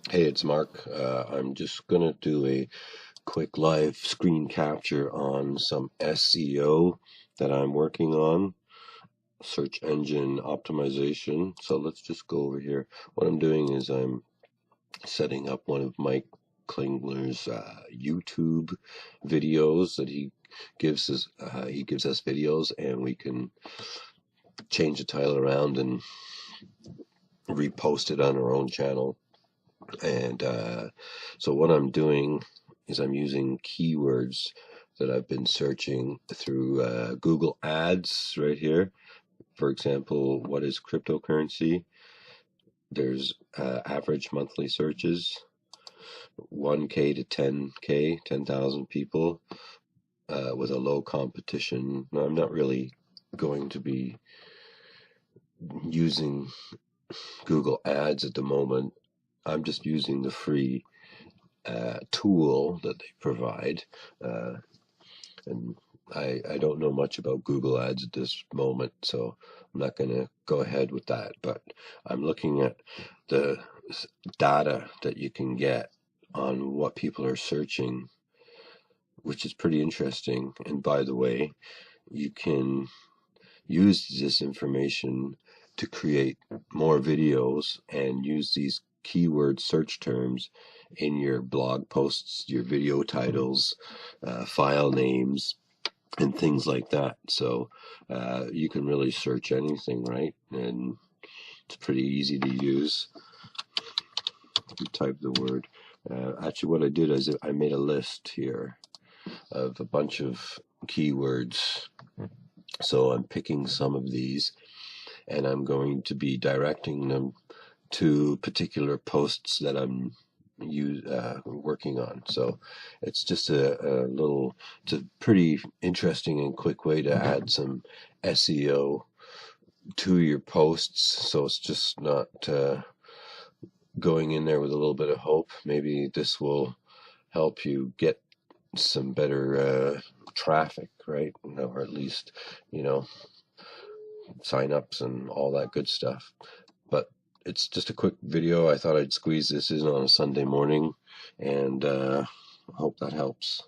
Hey, it's Mark. I'm just going to do a quick live screen capture on some SEO that I'm working on, search engine optimization. So let's just go over here. What I'm doing is I'm setting up one of Mike Klingler's YouTube videos that he gives us videos, and we can change the title around and repost it on our own channel. And so what I'm doing is I'm using keywords that I've been searching through Google Ads right here. For example, what is cryptocurrency? There's average monthly searches, 1K to 10K, 10,000 people with a low competition. Now, I'm not really going to be using Google Ads at the moment. I'm just using the free tool that they provide. And I don't know much about Google Ads at this moment, so I'm not going to go ahead with that. But I'm looking at the data that you can get on what people are searching, which is pretty interesting. And by the way, you can use this information to create more videos and use these keyword search terms in your blog posts, your video titles, file names, and things like that. So you can really search anything, right? And it's pretty easy to use. You type the word. Actually, what I did is I made a list here of a bunch of keywords. So I'm picking some of these, and I'm going to be directing them to particular posts that I'm working on. So it's just it's a pretty interesting and quick way to add some SEO to your posts. So it's just not going in there with a little bit of hope. Maybe this will help you get some better traffic, right? Or at least, you know, sign-ups and all that good stuff. But it's just a quick video. I thought I'd squeeze this in on a Sunday morning, and hope that helps.